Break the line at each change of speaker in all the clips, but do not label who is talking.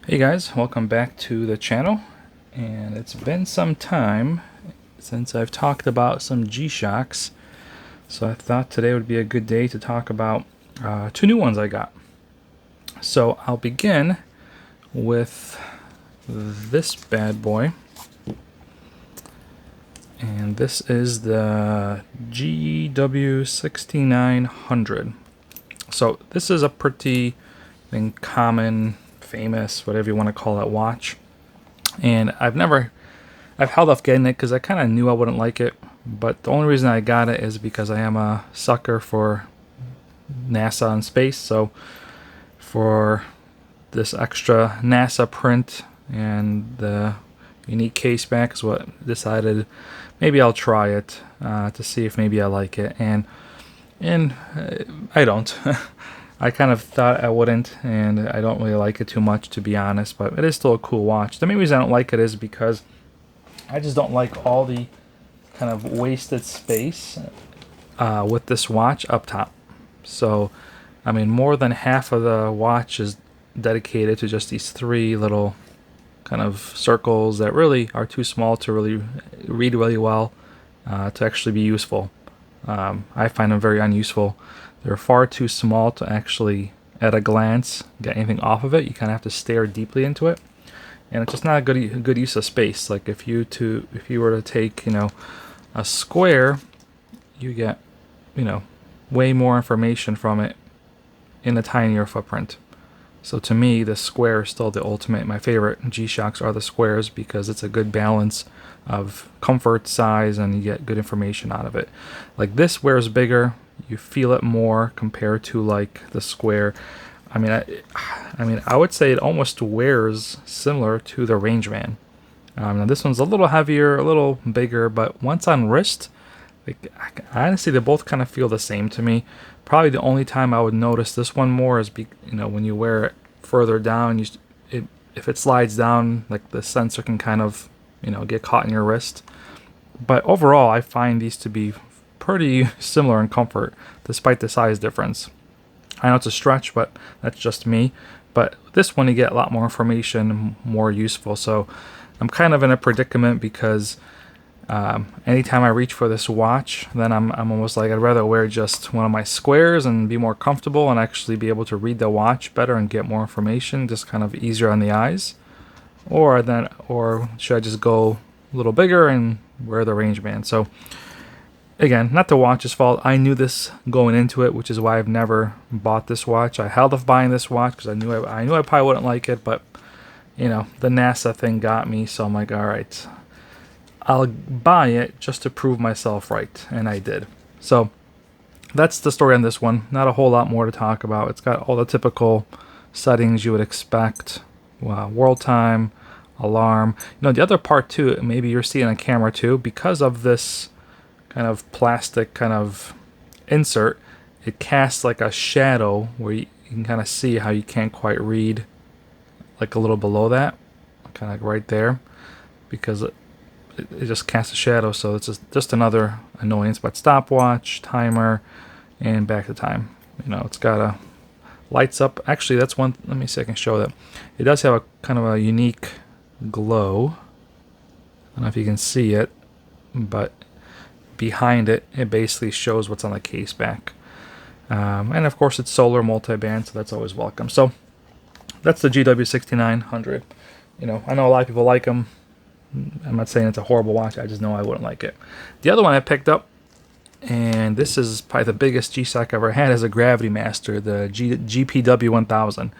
Hey guys, welcome back to the channel. And it's been some time since I've talked about some G-Shocks, so I thought today would be a good day to talk about two new ones I got. So I'll begin with this bad boy, and this is the GW-6900. So this is a pretty common, famous, whatever you want to call it, watch. And I've held off getting it because I kind of knew I wouldn't like it. But the only reason I got it is because I am a sucker for NASA and space. So for this extra NASA print and the unique case back is what I decided maybe I'll try it to see if maybe I like it. And I don't. I kind of thought I wouldn't, and I don't really like it too much, to be honest, but it is still a cool watch. The main reason I don't like it is because I just don't like all the kind of wasted space with this watch up top. So, I mean, more than half of the watch is dedicated to just these three little kind of circles that really are too small to really read really well, to actually be useful. I find them very unuseful. They're far too small to actually, at a glance, get anything off of it. You kind of have to stare deeply into it, and it's just not a good use of space. Like if you were to take a square, you get way more information from it in a tinier footprint. So to me, the square is still the ultimate. My favorite G-Shocks are the squares because it's a good balance of comfort, size, and you get good information out of it. Like this wears bigger, you feel it more compared to like the square. I mean, I would say it almost wears similar to the Rangeman. Now this one's a little heavier, a little bigger, but once on wrist, like, honestly, they both kind of feel the same to me. Probably the only time I would notice this one more is when you wear it further down. If it slides down, like the sensor can kind of get caught in your wrist. But overall, I find these to be pretty similar in comfort, despite the size difference. I know it's a stretch, but that's just me. But this one, you get a lot more information, more useful. So I'm kind of in a predicament because anytime I reach for this watch, then I'm almost like I'd rather wear just one of my squares and be more comfortable and actually be able to read the watch better and get more information, just kind of easier on the eyes. Or should I just go a little bigger and wear the Rangeman? So again, not the watch's fault. I knew this going into it, which is why I've never bought this watch. I held off buying this watch because I knew I probably wouldn't like it, but the NASA thing got me, so I'm like, all right, I'll buy it just to prove myself right, and I did. So that's the story on this one. Not a whole lot more to talk about. It's got all the typical settings you would expect. World time, alarm. The other part too, maybe you're seeing on camera too, because of this kind of plastic kind of insert, it casts like a shadow where you can kind of see how you can't quite read, like a little below that, kind of like right there, because it just casts a shadow. So it's just another annoyance. But stopwatch, timer, and back to time. It's got a lights up. Actually, that's one. Let me see if I can show that. It does have a kind of a unique glow. I don't know if you can see it, but behind it, it basically shows what's on the case back. And of course, it's solar multi-band, so that's always welcome. So that's the GW-6900. I know a lot of people like them. I'm not saying it's a horrible watch. I just know I wouldn't like it. The other one I picked up, and this is probably the biggest G-Shock I've ever had, is a Gravitymaster, the GPW-1000.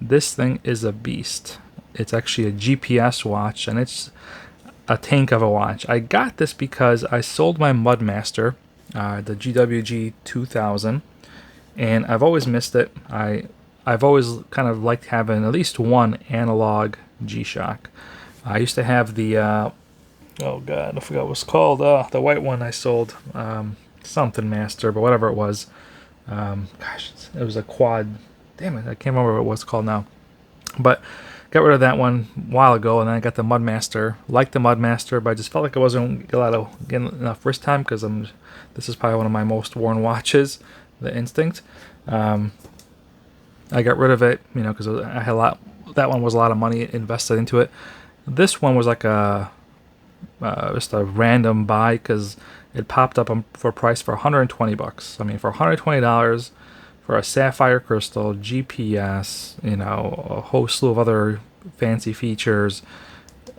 This thing is a beast. It's actually a GPS watch, and it's a tank of a watch. I got this because I sold my Mudmaster, the GW-2000, and I've always missed it. I've always kind of liked having at least one analog G-Shock. I used to have the oh god, I forgot what it's called. The white one I sold, something Master, but whatever it was. Gosh, it was a quad. Damn it, I can't remember what it's called now. But got rid of that one a while ago, and then I got the Mudmaster. Liked the Mudmaster, but I just felt like I wasn't getting enough wrist time because this is probably one of my most worn watches, the Instinct. I got rid of it, because I had a lot that one was a lot of money invested into it. This one was like just a random buy because it popped up for a price for 120 bucks. I mean, for $120 for a sapphire crystal, GPS, you know, a whole slew of other fancy features,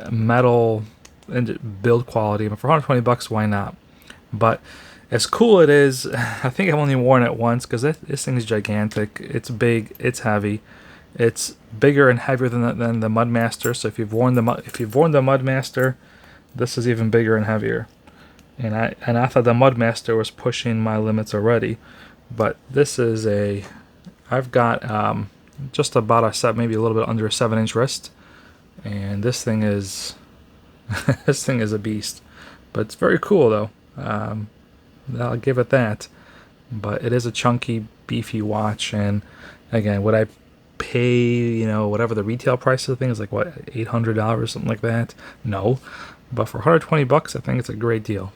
metal and build quality. But for 120 bucks, why not? But as cool it is, I think I've only worn it once because this thing is gigantic. It's big. It's heavy. It's bigger and heavier than the Mudmaster. So if you've worn the Mudmaster, this is even bigger and heavier. And I thought the Mudmaster was pushing my limits already, but this is I've got just about a set, maybe a little bit under a 7-inch wrist, and this thing is this thing is a beast. But it's very cool though. I'll give it that. But it is a chunky, beefy watch, and again, would I pay, you know, whatever the retail price of the thing is, like what, $800, something like that? No, but for 120 bucks, I think it's a great deal.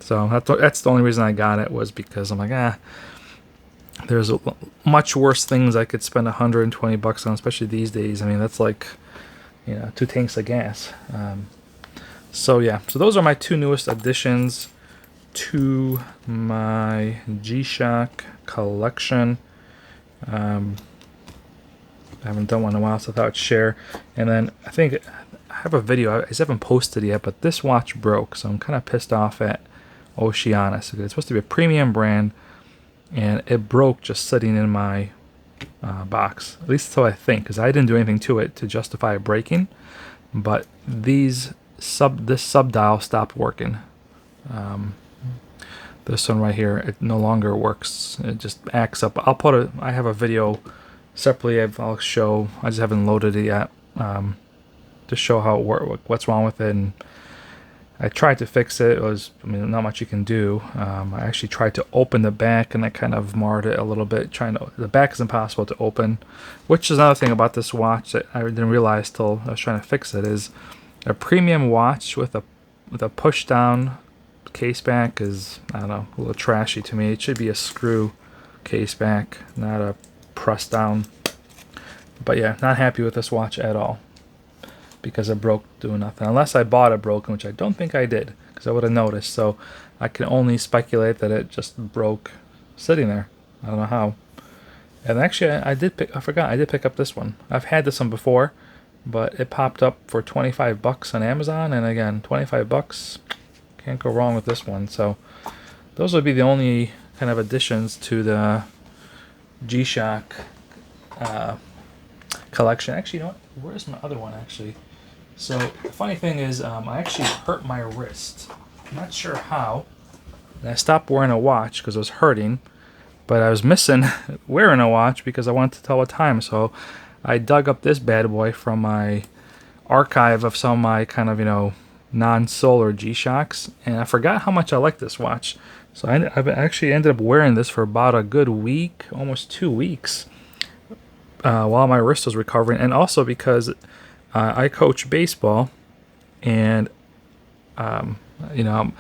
So that's the only reason I got it, was because I'm like, there's much worse things I could spend 120 bucks on, especially these days. I mean, that's like, you know, 2 tanks of gas. So yeah, so those are my 2 newest additions to my G-Shock collection. I haven't done one in a while, so I thought I'd share. And then I think I have a video, I just haven't posted yet, but this watch broke, so I'm kind of pissed off at Oceanus. It's supposed to be a premium brand, and it broke just sitting in my box. At least so I think, because I didn't do anything to it to justify it breaking. But this sub-dial stopped working. This one right here, it no longer works. It just acts up. I have a video separately I'll show. I just haven't loaded it yet to show how it works, what's wrong with it. And I tried to fix it. I mean, not much you can do. I actually tried to open the back, and I kind of marred it a little bit. The back is impossible to open, which is another thing about this watch that I didn't realize till I was trying to fix it. Is a premium watch with a push down case back is, I don't know, a little trashy to me. It should be a screw case back, not a press down. But yeah, not happy with this watch at all, because it broke doing nothing. Unless I bought it broken, which I don't think I did, because I would have noticed. So I can only speculate that it just broke sitting there. I don't know how. And actually, I did pick up this one. I've had this one before, but it popped up for 25 bucks on Amazon, and again, 25 bucks, can't go wrong with this one. So those would be the only kind of additions to the G-Shock collection. Actually, you know what? Where's my other one, actually? So the funny thing is, I actually hurt my wrist. I'm not sure how. And I stopped wearing a watch because it was hurting, but I was missing wearing a watch because I wanted to tell what time. So I dug up this bad boy from my archive of some of my kind of, you know, non-solar G-Shocks, and I forgot how much I like this watch. So I've actually ended up wearing this for about a good week, almost 2 weeks, while my wrist was recovering, and also because I coach baseball, and you know,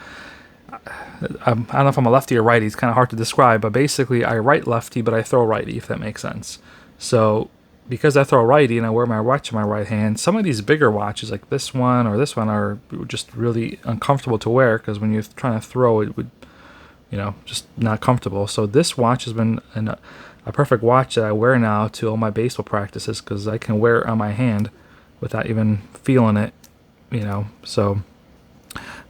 I don't know if I'm a lefty or righty. It's kind of hard to describe, but basically I write lefty, but I throw righty, if that makes sense. So because I throw righty and I wear my watch in my right hand, some of these bigger watches like this one or this one are just really uncomfortable to wear, because when you're trying to throw, it would, you know, just not comfortable. So this watch has been a perfect watch that I wear now to all my baseball practices, because I can wear it on my hand without even feeling it, you know. So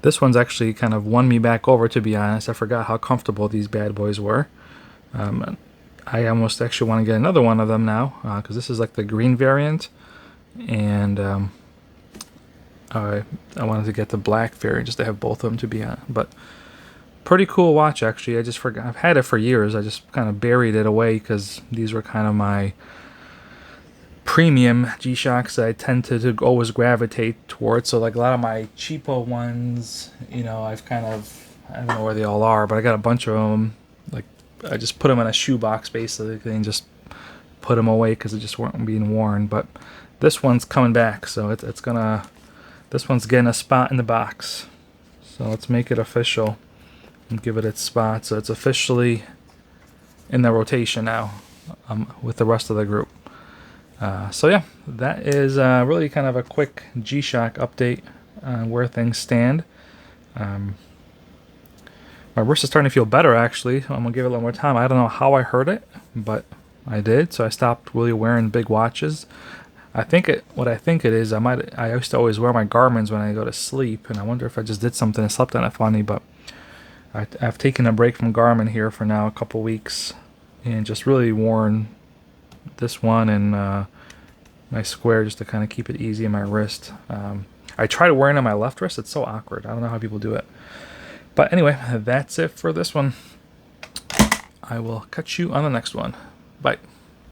this one's actually kind of won me back over, to be honest. I forgot how comfortable these bad boys were. I almost actually want to get another one of them now, because this is like the green variant, and I wanted to get the black variant just to have both of them, to be honest. But pretty cool watch, actually. I just forgot. I've had it for years. I just kind of buried it away because these were kind of my premium G-Shocks that I tend to always gravitate towards. So like a lot of my cheapo ones, you know, I don't know where they all are, but I got a bunch of them. Like I just put them in a shoebox basically and just put them away because they just weren't being worn. But this one's coming back, so this one's getting a spot in the box. So let's make it official and give it its spot. So it's officially in the rotation now, with the rest of the group. So yeah, that is really kind of a quick G-Shock update on where things stand. My wrist is starting to feel better, actually. I'm going to give it a little more time. I don't know how I heard it, but I did, so I stopped really wearing big watches. What I think it is, I used to always wear my Garmin's when I go to sleep, and I wonder if I just did something and slept on it funny, but I've taken a break from Garmin here for now a couple weeks, and just really worn this one and my Square just to kind of keep it easy on my wrist. I tried wearing it on my left wrist. It's so awkward. I don't know how people do it. But anyway, that's it for this one. I will catch you on the next one. Bye.